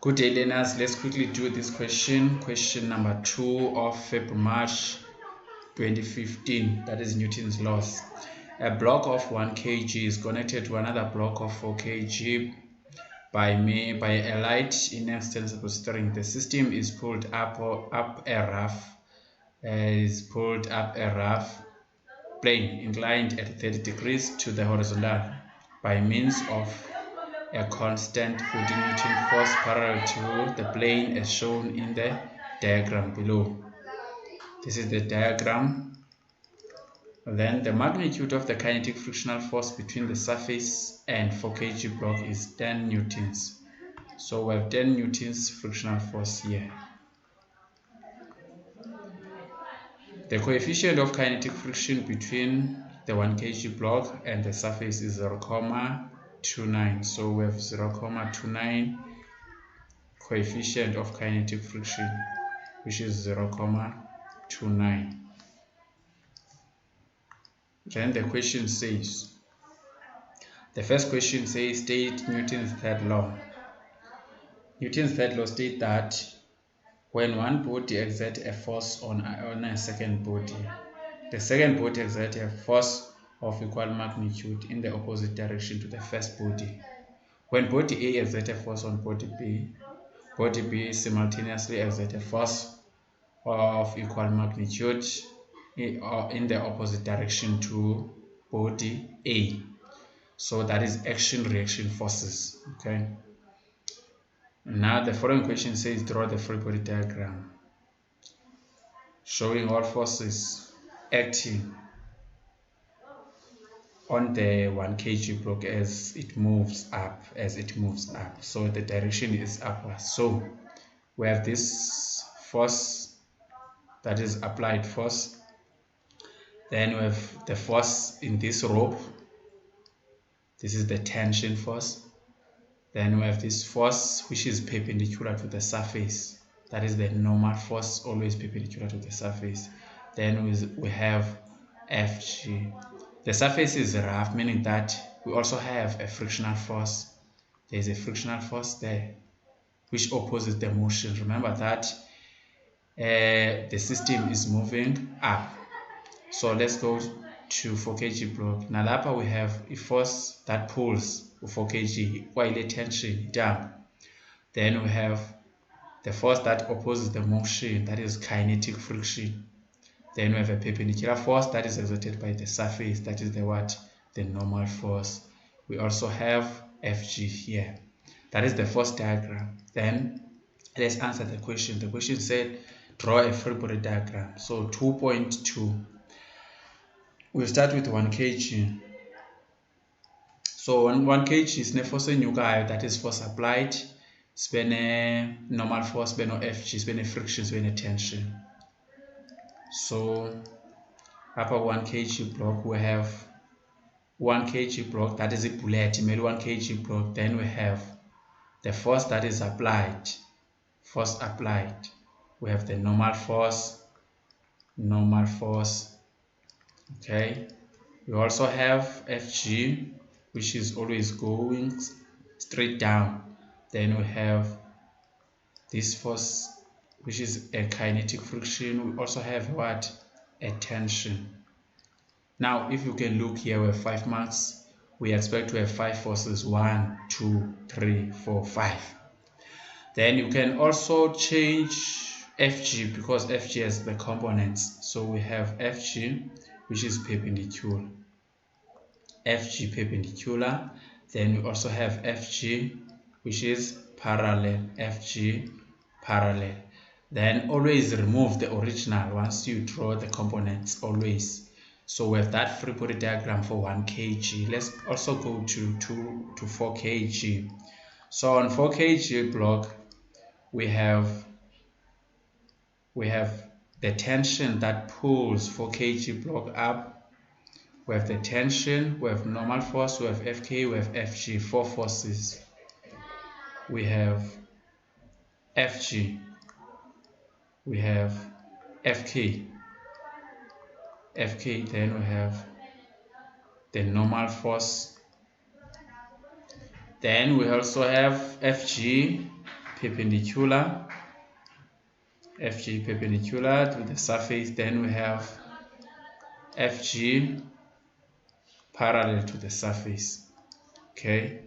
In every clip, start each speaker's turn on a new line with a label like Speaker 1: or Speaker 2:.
Speaker 1: Good day, learners. Let's quickly do this question. Question number 2 of February, March 2015. That is Newton's laws. A block of 1 kg is connected to another block of 4 kg by a light inextensible string. The system is pulled up a rough plane inclined at 30 degrees to the horizontal by means of a constant 40 Newton force parallel to the plane as shown in the diagram below. This is the diagram. Then the magnitude of the kinetic frictional force between the surface and 4 kg block is 10 newtons. So we have 10 newtons frictional force here. The coefficient of kinetic friction between the 1 kg block and the surface is 0.29. So we have 0.29 coefficient of kinetic friction, which is 0.29. Then the question says, the first question says, state Newton's third law. Newton's third law states that when one body exerts a force on a second body, the second body exerts a force of equal magnitude in the opposite direction to the first body. When body A exerts a force on body B simultaneously exerts a force of equal magnitude in the opposite direction to body A. So that is action-reaction forces. Okay. Now the following question says, draw the free body diagram showing all forces acting on the 1 kg block as it moves up. So the direction is upward. So we have this force, that is applied force. Then we have the force in this rope. This is the tension force. Then we have this force which is perpendicular to the surface. That is the normal force, always perpendicular to the surface. Then we have Fg. The surface is rough, meaning that we also have a frictional force. There is a frictional force there which opposes the motion. Remember that the system is moving up. So let's go to 4 kg block. Now lapha we have a force that pulls 4 kg while tension down. Then we have the force that opposes the motion, that is kinetic friction. Then we have a perpendicular force that is exerted by the surface, that is the normal force. We also have Fg here. That is the force diagram. Then let's answer the question. The question said draw a free body diagram. So 2.2. We'll start with 1 kg. So 1 kg is force enyukayo, that is force applied. Sibe normal force, sibe no Fg, sibe friction, sibe tension. So upper 1 kg block we have 1 kg block, that is a bullet, 1 kg block. Then we have the force that is applied. We have the normal force. Okay. We also have Fg, which is always going straight down. Then we have this force, which is a kinetic friction. We also have a tension. Now if you can look here, we have 5 marks. We expect to have 5 forces, 1, 2, 3, 4, 5. Then you can also change Fg because Fg has the components. So we have Fg, which is perpendicular. Then we also have Fg, which is parallel. Then always remove the original once you draw the components, always. So we have that free body diagram for 1 kg. Let's also go to 4 kg. So on 4 kg block we have the tension that pulls 4 kg block up. We have the tension, we have normal force, we have Fk, we have Fg, 4 forces. We have Fg, we have Fk, then we have the normal force. Then we also have Fg, perpendicular, FG perpendicular to the surface, then we have FG parallel to the surface. Okay,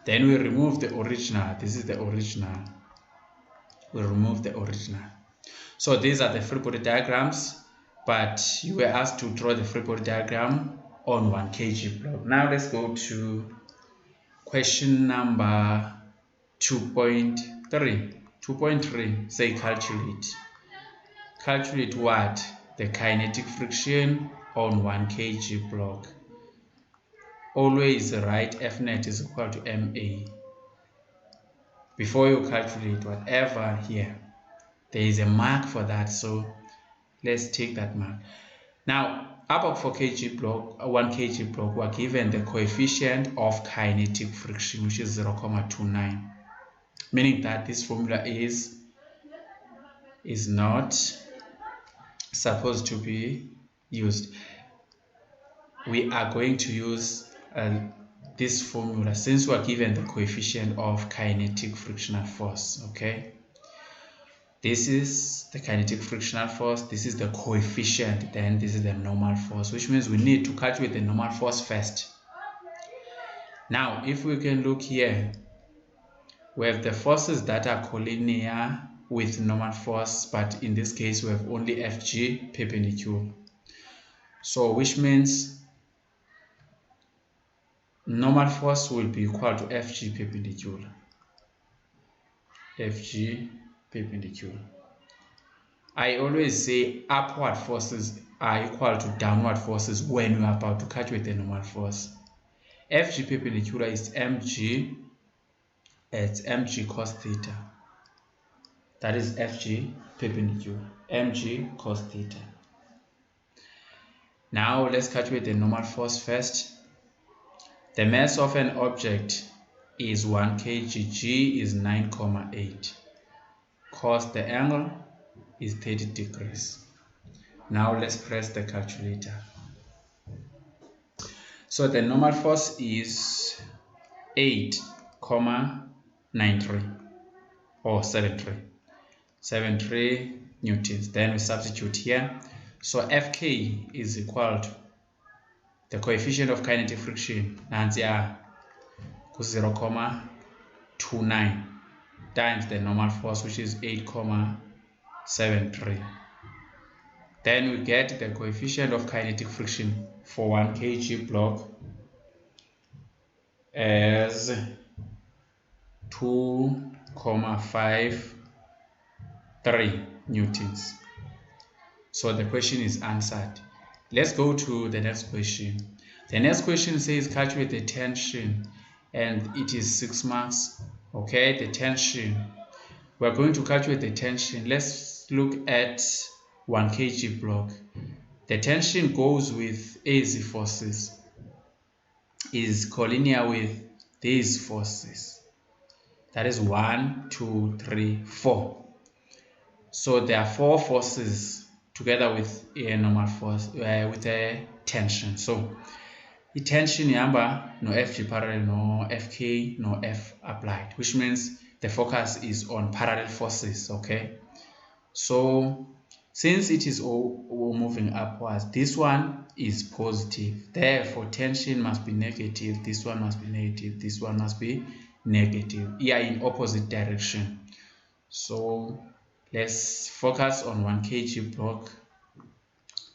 Speaker 1: then we remove the original. This is the original. We remove the original. So these are the free body diagrams, but you were asked to draw the free body diagram on 1 kg block. Now let's go to question number 2.3. 2.3 say calculate. Calculate what? The kinetic friction on 1 kg block. Always write Fnet is equal to MA. Before you calculate whatever here, there is a mark for that, so let's take that mark. Now, above 4 kg block, 1 kg block, we're given the coefficient of kinetic friction, which is 0.29, meaning that this formula is not supposed to be used. We are going to use this formula since we are given the coefficient of kinetic frictional force. Okay, this is the kinetic frictional force, this is the coefficient, then this is the normal force, which means we need to calculate the normal force first. Now, if we can look here, we have the forces that are collinear with normal force, but in this case we have only FG perpendicular. So which means normal force will be equal to FG perpendicular. FG perpendicular. I always say upward forces are equal to downward forces when we are about to calculate the normal force. FG perpendicular is mg, it's mg cos theta. That is FG perpendicular, mg cos theta. Now let's calculate the normal force first. The mass of an object is 1 kg, g is 9,8. Cos the angle is 30 degrees. Now let's press the calculator. So the normal force is 8,93 or 73 newtons. Then we substitute here. So Fk is equal to the coefficient of kinetic friction, 0.29 times the normal force, which is 8,73. Then we get the coefficient of kinetic friction for 1 kg block as 2,53 newtons. So the question is answered. Let's go to the next question. The next question says calculate the tension, and it is 6 marks. Okay, the tension. We're going to calculate the tension. Let's look at 1 kg block. The tension goes with AZ forces, is collinear with these forces. That is 1, 2, 3, 4. So there are 4 forces together with a normal force, with a tension. So the tension number no FG parallel, no FK, no F applied, which means the focus is on parallel forces. Okay, so since it is all moving upwards, this one is positive, therefore tension must be negative, this one must be negative, this one must be negative. Here in opposite direction. So let's focus on 1 kg block,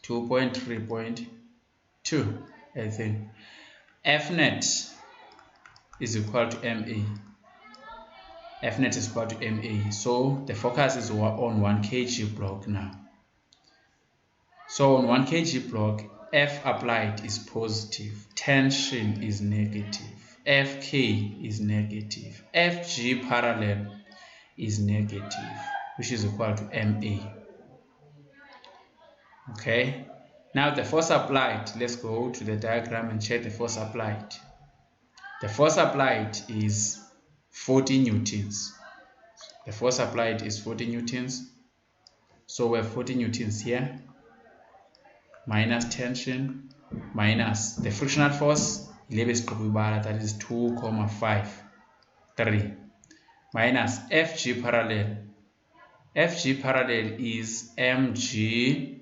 Speaker 1: 2.3.2. I think Fnet is equal to MA. Fnet is equal to MA. So the focus is on 1 kg block now. So on 1 kg block, F applied is positive, tension is negative, Fk is negative, Fg parallel is negative, which is equal to MA. Okay, now the force applied, let's go to the diagram and check the force applied. The force applied is 40 newtons. The force applied is 40 newtons. So we have 40 newtons here, minus tension, minus the frictional force, that is 2,53 minus FG parallel. FG parallel is mg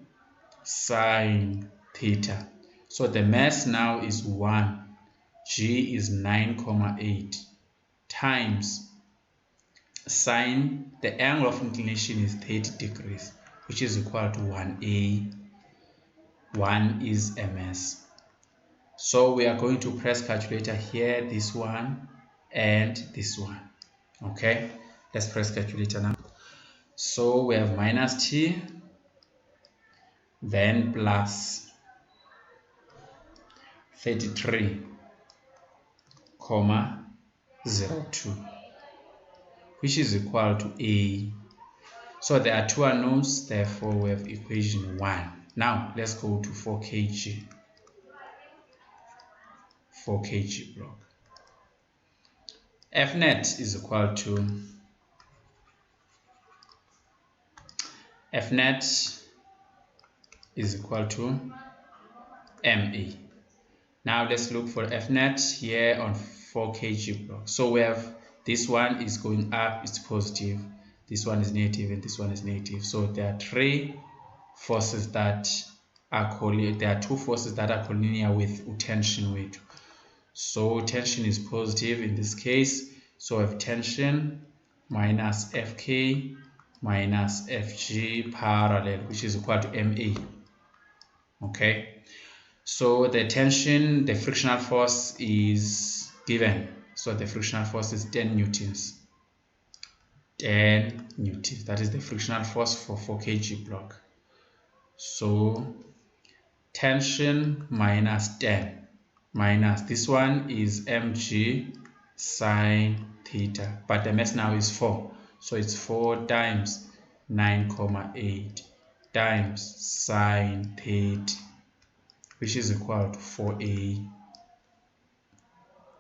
Speaker 1: sine theta. So the mass now is 1, G is 9,8 times sine, the angle of inclination is 30 degrees, which is equal to 1A. 1 is ms. So we are going to press calculator here, this one and this one. Okay, let's press calculator now. So we have minus t, then plus 33,02, which is equal to A. So there are two unknowns, therefore we have equation 1. Now let's go to 4 kg. 4 kg block. F net is equal to MA. Now let's look for F net here on 4 kg block. So we have this one is going up, it's positive, this one is negative, and this one is negative. So there are three forces that are there are two forces that are collinear with tension weight. So tension is positive in this case. So we have tension minus Fk minus Fg parallel, which is equal to MA. Okay. So the tension, the frictional force is given. So the frictional force is 10 newtons. 10 newtons. That is the frictional force for 4 kg block. So tension minus 10 minus this one is mg sine theta, but the mass now is 4, so it's 4 times 9,8 times sine theta, which is equal to 4A.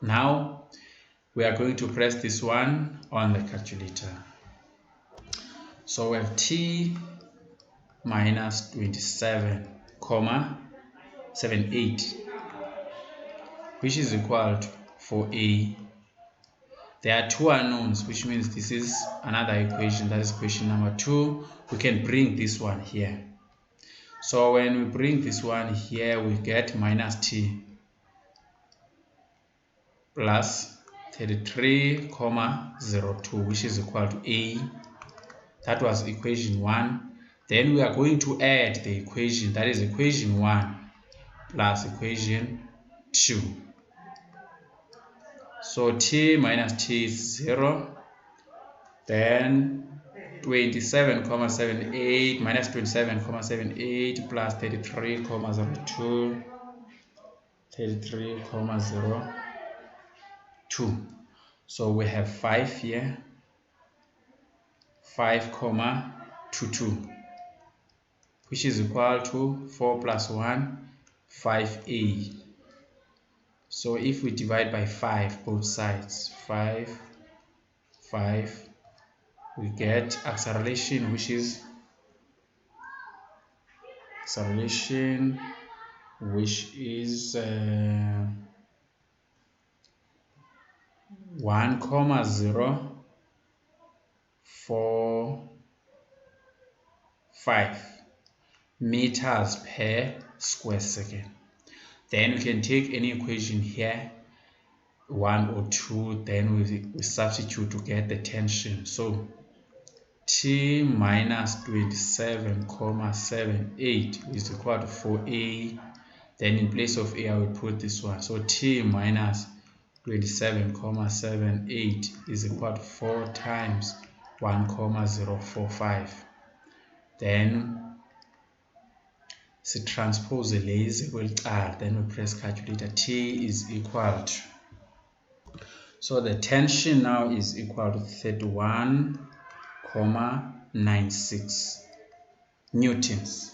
Speaker 1: Now we are going to press this one on the calculator. So we have t minus 27,78, which is equal to 4A. There are two unknowns, which means this is another equation, that is equation number 2. We can bring this one here. So when we bring this one here, we get minus t plus 33,02, which is equal to A. That was equation 1. Then we are going to add the equation, that is equation 1 plus equation 2. So t minus t is 0. Then 27,78 minus 27,78 plus 33,02. 33,02. So we have 5 here. 5,22, which is equal to 4 plus 1, 5A. So if we divide by 5 both sides, 5, 5, we get acceleration, which is 1,045 meters per square second. Then we can take any equation here, 1 or 2, then we substitute to get the tension. So t minus 27,78 is equal to 4A. Then in place of A, I will put this one. So t minus 27,78 is equal to 4 times 1,045. Then transpose lezi kweliqala, then we press calculator. T is equal to, so the tension now is equal to 31,96 newtons.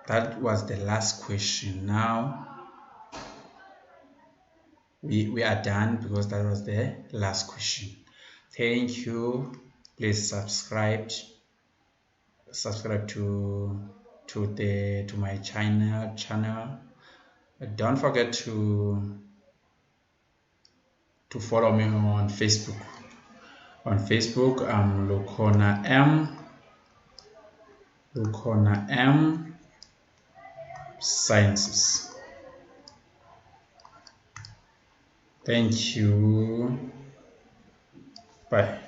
Speaker 1: That was the last question. Now we are done because that was the last question. Thank you. Please subscribe to my channel. Don't forget to follow me on Facebook. On Facebook, I'm Lukhona M Sciences. Thank you. Bye.